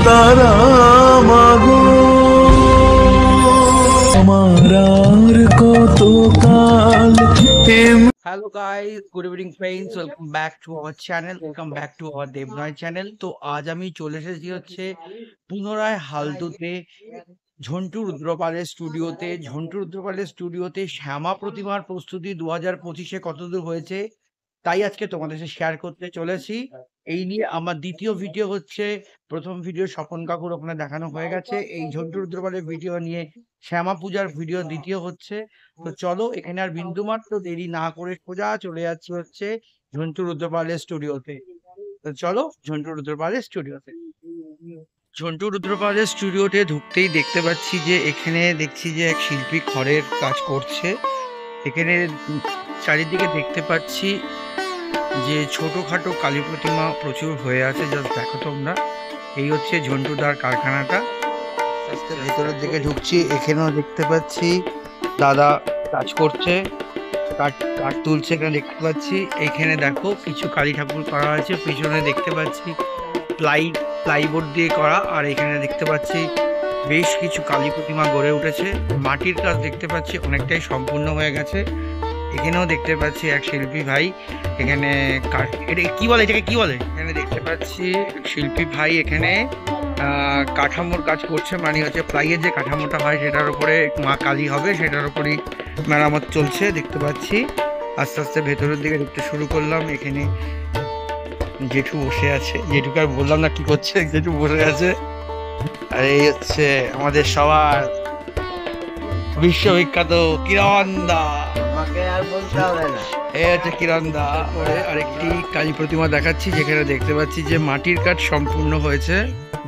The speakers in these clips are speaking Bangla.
তারা মাগো আমার আর কত কাল। Hello guys, good evening friends, welcome back to our channel, welcome back to our Devnoy channel। তো আজ আমি চলে এসেছি হচ্ছে পুনরায় হালদুতে ঝন্টু রুদ্রপালের স্টুডিওতে। ঝন্টু রুদ্রপালের স্টুডিওতে শ্যামা প্রতিমার প্রস্তুতি 2025-এ কতদূর হয়েছে তাই আজকে তোমাদের সাথে শেয়ার করতে চলেছি। এই নিয়ে আমার দ্বিতীয় ভিডিও হচ্ছে, প্রথম ভিডিও স্বপন কাকুর ওখানে দেখানো হয়ে গেছে, এই ঝন্টু রুদ্রপালের ভিডিও নিয়ে শ্যামা পূজার ভিডিও দ্বিতীয় হচ্ছে। তো চলো এখানে আর বিন্দুমাত্র দেরি না করে সোজা চলে যাচ্ছি হচ্ছে ঝন্টু রুদ্রপালের স্টুডিওতে। তো চলো ঝন্টু রুদ্রপালের স্টুডিওতে। ঝন্টু রুদ্রপালের স্টুডিওতে ঢুকতেই দেখতে পাচ্ছি যে এখানে দেখছি যে এক শিল্পী খড়ের কাজ করছে। এখানে চারিদিকে দেখতে পাচ্ছি যে ছোটখাটো কালী প্রতিমা প্রচুর হয়ে আছে, জাস্ট দেখো তোমরা। এই হচ্ছে ঝন্টুদার কারখানাটা। আস্তে ভেতরের দিকে ঢুকছি, এখানেও দেখতে পাচ্ছি দাদা কাজ করছে, কাঠ তুলছে। এখানে দেখতে পাচ্ছি এইখানে দেখো কিছু কালী ঠাকুর করা হয়েছে, পিছনে দেখতে পাচ্ছি প্লাইবোর্ড দিয়ে করা, আর এখানে দেখতে পাচ্ছি বেশ কিছু কালী প্রতিমা গড়ে উঠেছে। মাটির কাজ দেখতে পাচ্ছি অনেকটাই সম্পূর্ণ হয়ে গেছে। এখানেও দেখতে পাচ্ছি এক শিল্পী ভাই, এখানে এটা কি বলে, এটাকে কি বলে, এখানে দেখতে পাচ্ছি শিল্পী ভাই এখানে কাঠামোর কাজ করছে, মানে হচ্ছে প্লাইয়ের যে কাঠামোটা হয় সেটার উপরে মা কালী হবে, সেটার উপরই মেরামত চলছে দেখতে পাচ্ছি। আস্তে আস্তে ভেতরের দিকে ঢুকতে শুরু করলাম। এখানে জেঠু বসে আছে, জেঠুকে আর বললাম না কি করছে, জেঠু বসে আছে। আর এই হচ্ছে আমাদের সবার বিশ্ববিখ্যাত কিরণ দা, এই হচ্ছে কিরণ দা। আরেকটি কালী প্রতিমা দেখাচ্ছি, যেখানে দেখতে পাচ্ছি যে মাটির কাজ সম্পূর্ণ হয়েছে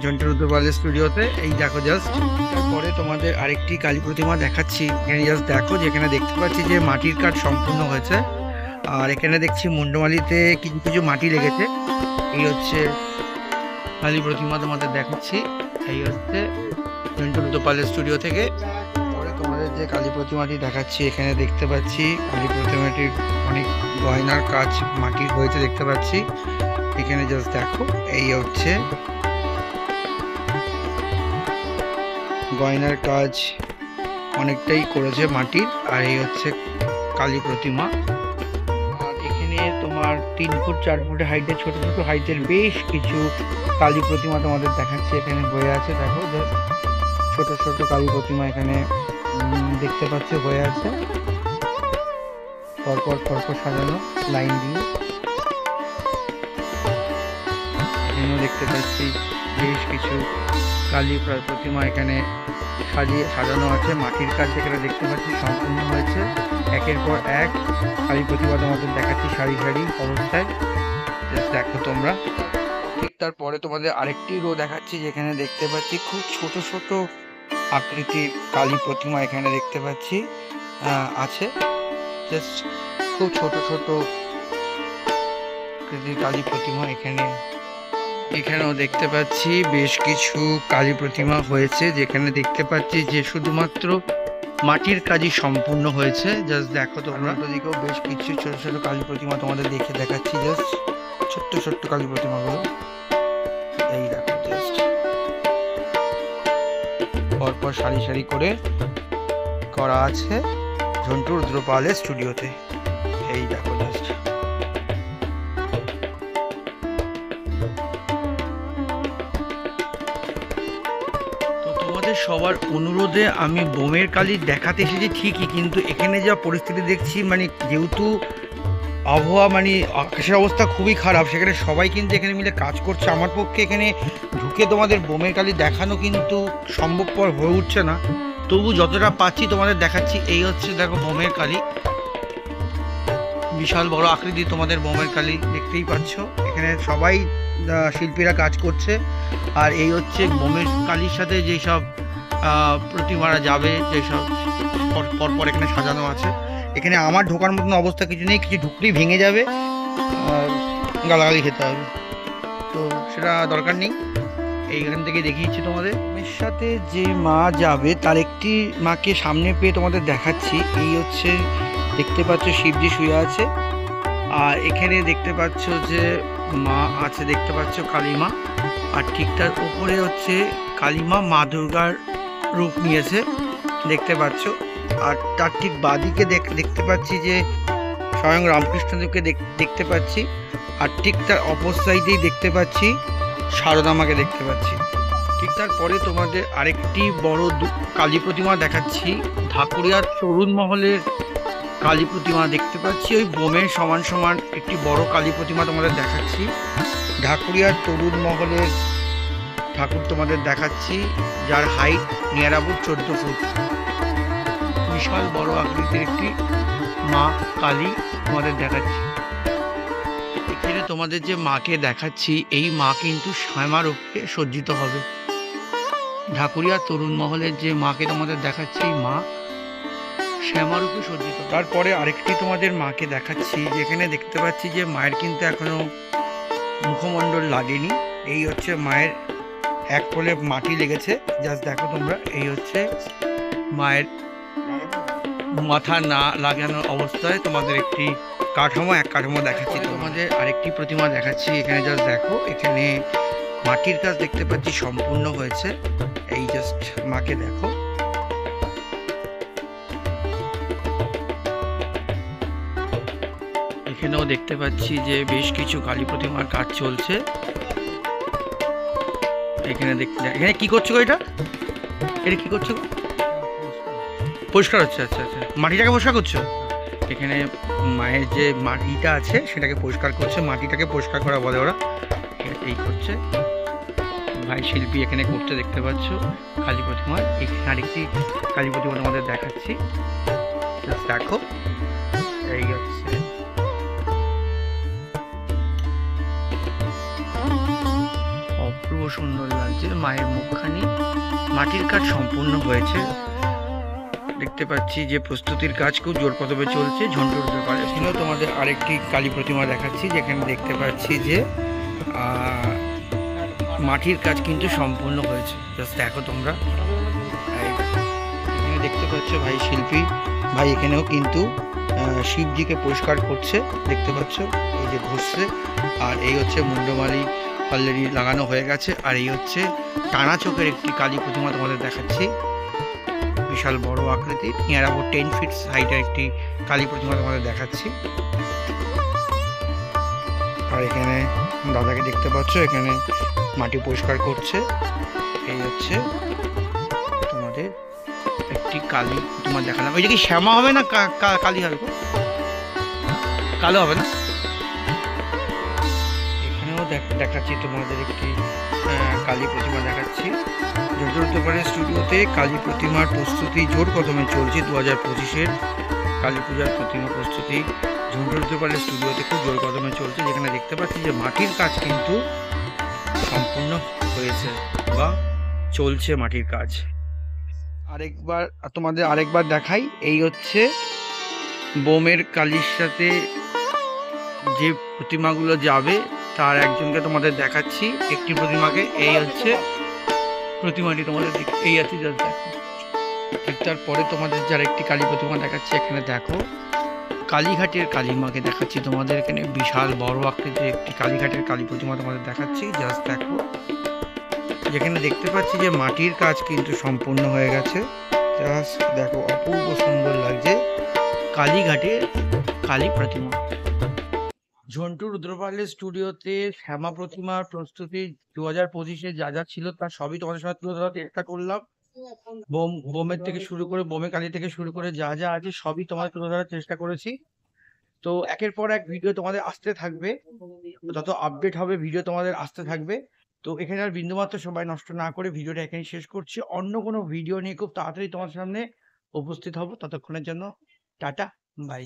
ঝন্টু রুদ্রপালের স্টুডিওতে। এই দেখো জাস্ট, তারপরে তোমাদের আরেকটি কালী প্রতিমা দেখাচ্ছি, এখানে জাস্ট দেখো, যেখানে দেখতে পাচ্ছি যে মাটির কাজ সম্পূর্ণ হয়েছে। আর এখানে দেখছি মুন্ডমালিতে কিছু কিছু মাটি লেগেছে। এই হচ্ছে কালী প্রতিমা তোমাদের দেখাচ্ছি, এই হচ্ছে ঝন্টু রুদ্রপালের স্টুডিও থেকে। পরে তোমাদের যে কালী প্রতিমাটি দেখাচ্ছি, এখানে দেখতে পাচ্ছি কালী প্রতিমাটির অনেক গয়নার কাজ মাটির হয়েছে দেখতে পাচ্ছি। এখানে জাস্ট দেখো, এই হচ্ছে গয়নার কাজ অনেকটাই করেছে মাটির। আর এই হচ্ছে কালী প্রতিমা। আর এখানে তোমার 3 ফুট 4 ফুট হাইটের ছোট ছোট হাইটের বেশ কিছু কালী প্রতিমা তোমাদের দেখাচ্ছি, এখানে হয়ে আছে। দেখো ছোট ছোট কালী প্রতিমা এখানে দেখতে পাচ্ছি হয়ে আছে, পরপর পরপর সাজানো লাইন দিয়ে। এখানেও দেখতে পাচ্ছি বেশ কিছু কালী প্রতিমা এখানে সাজানো আছে, মাটির কাজ যেখানে দেখতে পাচ্ছি সম্পূর্ণ হয়েছে। একের পর এক কালী প্রতিমা তোমাদের দেখাচ্ছি সারি সারি অবস্থায়, দেখো তোমরা। ঠিক তারপরে তোমাদের আরেকটি রো দেখাচ্ছি, যেখানে দেখতে পাচ্ছি খুব ছোট ছোট আকৃতির কালী প্রতিমা এখানে দেখতে পাচ্ছি আছে, জাস্ট খুব ছোট ছোট আকৃতির কালী প্রতিমা এখানেও দেখতে পাচ্ছি বেশ কিছু কালী প্রতিমা হয়েছে, যেখানে দেখতে পাচ্ছি যে শুধুমাত্র মাটির কাজই সম্পূর্ণ হয়েছে। জাস্ট দেখো তোমরা, ওদিকেও বেশ কিছু ছোট ছোট কালী প্রতিমা তোমাদের দেখাচ্ছি, জাস্ট ছোট্ট ছোট্ট কালী প্রতিমাগুলো। এই দেখো জাস্ট পরপর সারি সারি করে করা আছে ঝন্টু রুদ্রপালের স্টুডিওতে। এই দেখো জাস্ট, সবার অনুরোধে আমি বোমের কালী দেখাতে এসেছি ঠিকই, কিন্তু এখানে যা পরিস্থিতি দেখছি, মানে যেহেতু আবহাওয়া মানে আকাশের অবস্থা খুবই খারাপ, সেখানে সবাই কিন্তু এখানে মিলে কাজ করছে। আমার পক্ষে এখানে ঢুকে তোমাদের বোমের কালী দেখানো কিন্তু সম্ভবপর হয়ে উঠছে না, তবু যতটা পাচ্ছি তোমাদের দেখাচ্ছি। এই হচ্ছে দেখো বোমের কালী, বিশাল বড় আকৃতি তোমাদের বোমের কালী দেখতেই পাচ্ছ। এখানে সবাই শিল্পীরা কাজ করছে। আর এই হচ্ছে বোমের কালীর সাথে যেসব প্রতিমারা যাবে, যেসব পরপর এখানে সাজানো আছে। এখানে আমার ঢোকার মতন অবস্থা কিছু নেই, কিছু ঢুকলেই ভেঙে যাবে, গালাগালি খেতে হবে, তো সেটা দরকার নেই। এইখান থেকে দেখিয়েছি তোমাদের। এর সাথে যে মা যাবে তার একটি মাকে সামনে পেয়ে তোমাদের দেখাচ্ছি। এই হচ্ছে দেখতে পাচ্ছ শিবজি শুয়ে আছে, আর এখানে দেখতে পাচ্ছ যে মা আছে, দেখতে পাচ্ছ কালী মা। আর ঠিক তার উপরে হচ্ছে কালীমা মা দুর্গার রূপ নিয়েছে, দেখতে পাচ্ছ। আর তার ঠিক বাদিকে দেখতে পাচ্ছি যে স্বয়ং রামকৃষ্ণদেবকে দেখতে পাচ্ছি। আর ঠিক তার অপর সাইডেই দেখতে পাচ্ছি শারদা মাকে দেখতে পাচ্ছি। ঠিক তারপরে তোমাদের আরেকটি বড় কালী প্রতিমা দেখাচ্ছি। ঢাকুরিয়ার তরুণ মহলের কালী প্রতিমা দেখতে পাচ্ছি। ওই বোমের সমান সমান একটি বড় কালী প্রতিমা তোমাদের দেখাচ্ছি। ঢাকুরিয়ার তরুণ মহলের ঠাকুর তোমাদের দেখাচ্ছি, যার হাইট নিয়ার অ্যাবাউট 14 ফুট। বিশাল বড় আকৃতির একটি মা কালী তোমাদের দেখাচ্ছি। এখানে তোমাদের যে মাকে দেখাচ্ছি, এই মা কিন্তু শ্যামা রূপে সজ্জিত হবে। ঢাকুরিয়া তরুণ মহলের যে মাকে তোমাদের দেখাচ্ছি, এই মা শ্যামা রূপে সজ্জিত। তারপরে আরেকটি তোমাদের মাকে দেখাচ্ছি, যেখানে দেখতে পাচ্ছি যে মায়ের কিন্তু এখনো মুখমণ্ডল লাগেনি। এই হচ্ছে মায়ের এক কোলে মাটি লেগেছে, জাস্ট দেখো তোমরা। এই হচ্ছে মায়ের মাথা না লাগানোর অবস্থায় তোমাদের একটি এক কাঠামো দেখাচ্ছি। তোমাদের আরেকটি প্রতিমা দেখাচ্ছি, এখানে জাস্ট দেখো। এখানে মাটির কাজ দেখতে পাচ্ছি সম্পূর্ণ হয়েছে। এই জাস্ট মাকে দেখো। এখানেও দেখতে পাচ্ছি যে বেশ কিছু কালী প্রতিমার কাজ চলছে। এখানে কি করছো এটা? এটা কি করছো? পরিষ্কার হচ্ছে। আচ্ছা আচ্ছা, মাটিটাকে পরিষ্কার করছো? এখানে মায়ের যে মাটিটা আছে সেটাকে পরিষ্কার করছে। মাটিটাকে পরিষ্কার করা বলে ওরা। এই করছে ভাই শিল্পী এখানে করতে দেখতে পাচ্ছ কালী প্রতিমা। এখানে আরেকটি কালী প্রতিমা তোমাদের দেখাচ্ছি, দেখো। এই হচ্ছে অপূর্ব সুন্দর লাগছে মায়ের মুখখানি। মাটির কাজ সম্পূর্ণ হয়েছে। দেখতে পাচ্ছি যে প্রস্তুতির কাজ খুব জোর কদমে চলছে ঝন্টুর ব্যাপারে। এখানেও তোমাদের আরেকটি কালী প্রতিমা দেখাচ্ছি, যেখানে দেখতে পাচ্ছি যে মাটির কাজ কিন্তু সম্পূর্ণ হয়েছে। জাস্ট দেখো তোমরা। এখানে দেখতে পাচ্ছ ভাই শিল্পী ভাই এখানেও কিন্তু শিবজিকে পরিষ্কার করছে, দেখতে পাচ্ছ। এই যে ঘষছে। আর এই হচ্ছে মুন্ডমালি অলরেডি লাগানো হয়ে গেছে। আর এই হচ্ছে টানা চোখের একটি কালী প্রতিমা তোমাদের দেখাচ্ছি, বিশাল বড় আকৃতির, নিয়ার অ্যাবাউট 10 ফিট হাইটের একটি কালী প্রতিমা তোমাদের দেখাচ্ছি। আর এখানে দাদাকে দেখতে পাচ্ছ, এখানে মাটি পরিষ্কার করছে। এই হচ্ছে তোমাদের একটি কালী প্রতিমা দেখালাম। ওই যে কি শ্যামা হবে না কালী হবে? কালো হবে না? এখানেও দেখাচ্ছি তোমাদের একটি কালী প্রতিমা দেখাচ্ছি। ঝন্টুর স্টুডিওতে কালী প্রতিমার প্রস্তুতি জোর কদমে চলছে। 2025-এর কালী পূজার প্রতিমা প্রস্তুতি ঝন্টুর স্টুডিওতে খুব জোর কদমে চলছে। যেখানে দেখতে পাচ্ছি যে মাটির কাজ কিন্তু সম্পূর্ণ হয়েছে বা চলছে মাটির কাজ। তোমাদের আরেকবার দেখাই। এই হচ্ছে বোমের কালীর সাথে যে প্রতিমাগুলো যাবে তার একজনকে তোমাদের দেখাচ্ছি, একটি প্রতিমাকে। এই হচ্ছে প্রতিমাটি তোমাদের এই আছে, জাস্ট দেখো। ঠিক তারপরে তোমাদের যার একটি কালী প্রতিমা দেখাচ্ছি, এখানে দেখো কালীঘাটের কালীমাকে দেখাচ্ছি তোমাদের। এখানে বিশাল বড় আকৃতির একটি কালীঘাটের কালী প্রতিমা তোমাদের দেখাচ্ছি, জাস্ট দেখো। যেখানে দেখতে পাচ্ছি যে মাটির কাজ কিন্তু সম্পূর্ণ হয়ে গেছে, জাস্ট দেখো। অপূর্ব সুন্দর লাগছে কালীঘাটের কালী প্রতিমা। ঝন্টু রুদ্রপালের স্টুডিওতে শ্যামা প্রতিমার প্রস্তুতি 2025-এ যা যা ছিল তার সবই তোমাদের সাথে তুলে ধরার চেষ্টা করলাম। বোমের থেকে শুরু করে বোমে কালী থেকে শুরু করে যা যা আছে সবই তোমাদের তুলে ধরার চেষ্টা করেছি। তো একের পর এক ভিডিও তোমাদের আসতে থাকবে, যত আপডেট হবে ভিডিও তোমাদের আসতে থাকবে। তো এখানে আর বিন্দুমাত্র সময় নষ্ট না করে ভিডিওটা এখানে শেষ করছি। অন্য কোনো ভিডিও নিয়ে খুব তাড়াতাড়ি তোমার সামনে উপস্থিত হব। ততক্ষণের জন্য টাটা, বাই।